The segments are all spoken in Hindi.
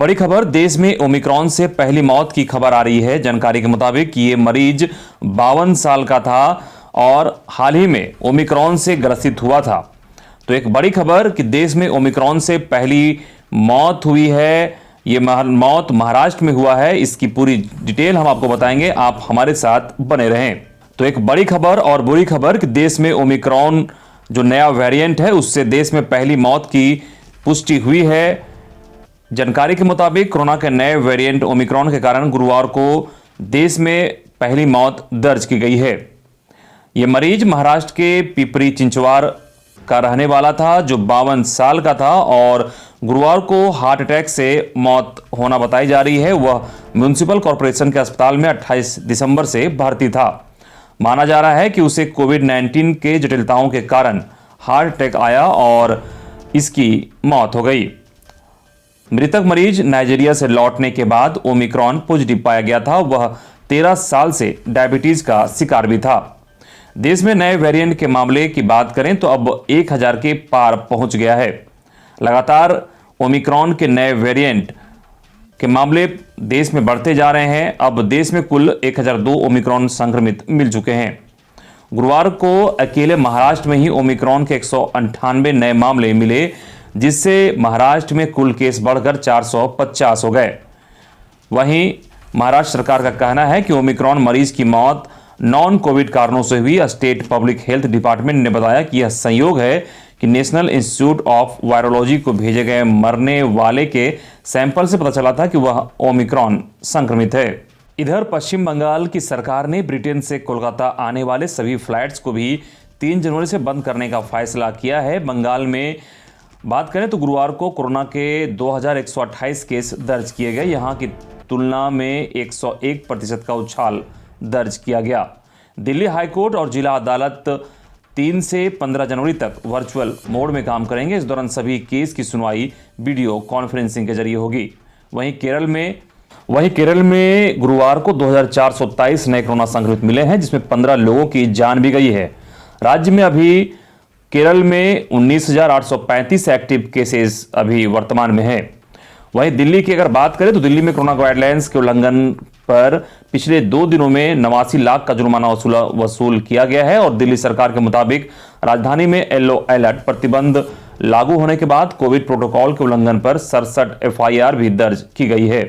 बड़ी खबर, देश में ओमिक्रॉन से पहली मौत की खबर आ रही है। जानकारी के मुताबिक ये मरीज 52 साल का था और हाल ही में ओमिक्रॉन से ग्रसित हुआ था। तो एक बड़ी खबर कि देश में ओमिक्रॉन से पहली मौत हुई है। ये मौत महाराष्ट्र में हुआ है। इसकी पूरी डिटेल हम आपको बताएंगे, आप हमारे साथ बने रहें। तो एक बड़ी खबर और बुरी खबर कि देश में ओमिक्रॉन जो नया वेरिएंट है उससे देश में पहली मौत की पुष्टि हुई है। जानकारी के मुताबिक कोरोना के नए वेरिएंट ओमिक्रॉन के कारण गुरुवार को देश में पहली मौत दर्ज की गई है। यह मरीज महाराष्ट्र के पिपरी चिंचवाड़ का रहने वाला था जो 52 साल का था और गुरुवार को हार्ट अटैक से मौत होना बताई जा रही है। वह म्युनिसिपल कॉर्पोरेशन के अस्पताल में 28 दिसंबर से भर्ती था। माना जा रहा है कि उसे कोविड-19 के जटिलताओं के कारण हार्ट अटैक आया और इसकी मौत हो गई। मृतक मरीज नाइजीरिया से लौटने के बाद ओमिक्रॉन पॉजिटिव पाया गया था। वह 13 साल से डायबिटीज का शिकार भी था। देश में नए वेरिएंट के मामले की बात करें तो अब 1000 के पार पहुंच गया है। लगातार ओमिक्रॉन के नए वेरिएंट के मामले देश में बढ़ते जा रहे हैं। अब देश में कुल 1002 ओमिक्रॉन संक्रमित मिल चुके हैं। गुरुवार को अकेले महाराष्ट्र में ही ओमिक्रॉन के 198 नए मामले मिले, जिससे महाराष्ट्र में कुल केस बढ़कर 450 हो गए। वहीं महाराष्ट्र सरकार का कहना है कि ओमिक्रॉन मरीज की मौत नॉन कोविड कारणों से हुई। स्टेट पब्लिक हेल्थ डिपार्टमेंट ने बताया कि यह संयोग है कि नेशनल इंस्टीट्यूट ऑफ वायरोलॉजी को भेजे गए मरने वाले के सैंपल से पता चला था कि वह ओमिक्रॉन संक्रमित है। इधर पश्चिम बंगाल की सरकार ने ब्रिटेन से कोलकाता आने वाले सभी फ्लाइट्स को भी 3 जनवरी से बंद करने का फैसला किया है। बंगाल में बात करें तो गुरुवार को कोरोना के 2128 केस दर्ज किए गए। यहां की तुलना में 101% का उछाल दर्ज किया गया। दिल्ली हाईकोर्ट और जिला अदालत 3 से 15 जनवरी तक वर्चुअल मोड में काम करेंगे। इस दौरान सभी केस की सुनवाई वीडियो कॉन्फ्रेंसिंग के जरिए होगी। वहीं केरल में गुरुवार को 2427 नए कोरोना संक्रमित मिले हैं, जिसमें 15 लोगों की जान भी गई है। राज्य में अभी केरल में 19,835 एक्टिव केसेस अभी वर्तमान में है। वहीं दिल्ली की अगर बात करें तो दिल्ली में कोरोना गाइडलाइंस के उल्लंघन पर पिछले 2 दिनों में 89 लाख का जुर्माना वसूल किया गया है और दिल्ली सरकार के मुताबिक राजधानी में येलो अलर्ट प्रतिबंध लागू होने के बाद कोविड प्रोटोकॉल के उल्लंघन पर 67 FIR भी दर्ज की गई है।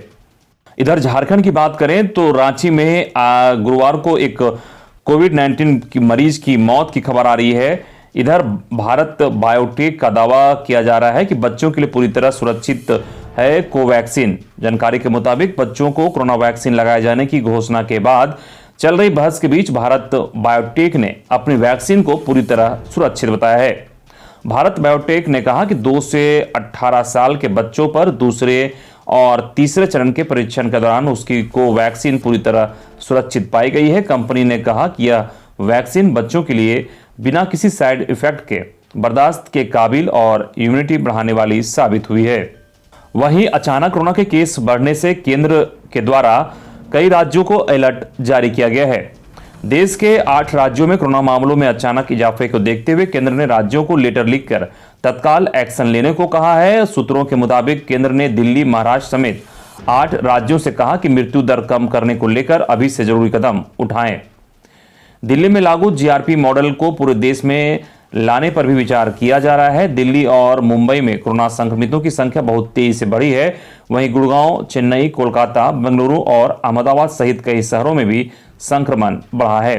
इधर झारखंड की बात करें तो रांची में गुरुवार को एक कोविड-19 की मरीज की मौत की खबर आ रही है। इधर भारत बायोटेक का दावा किया जा रहा है कि बच्चों के लिए पूरी तरह सुरक्षित है कोवैक्सीन। जानकारी के मुताबिक बच्चों को कोरोना वैक्सीन लगाए जाने की घोषणा के बाद चल रही बहस के बीच भारत बायोटेक ने अपनी वैक्सीन को पूरी तरह सुरक्षित बताया है। भारत बायोटेक ने कहा कि 2 से 18 साल के बच्चों पर दूसरे और तीसरे चरण के परीक्षण के दौरान उसकी कोवैक्सीन पूरी तरह सुरक्षित पाई गई है। कंपनी ने कहा कि यह वैक्सीन बच्चों के लिए बिना किसी साइड इफेक्ट के बर्दाश्त के काबिल और इम्यूनिटी बढ़ाने वाली साबित हुई है। वहीं अचानक कोरोना के केस बढ़ने से केंद्र के द्वारा कई राज्यों को अलर्ट जारी किया गया है। देश के 8 राज्यों में कोरोना मामलों में अचानक इजाफे को देखते हुए केंद्र ने राज्यों को लेटर लिखकर तत्काल एक्शन लेने को कहा है। सूत्रों के मुताबिक केंद्र ने दिल्ली, महाराष्ट्र समेत 8 राज्यों से कहा कि मृत्यु दर कम करने को लेकर अभी से जरूरी कदम उठाएं। दिल्ली में लागू GRP मॉडल को पूरे देश में लाने पर भी विचार किया जा रहा है। दिल्ली और मुंबई में कोरोना संक्रमितों की संख्या बहुत तेजी से बढ़ी है। वहीं गुड़गांव, चेन्नई, कोलकाता, बेंगलुरु और अहमदाबाद सहित कई शहरों में भी संक्रमण बढ़ा है।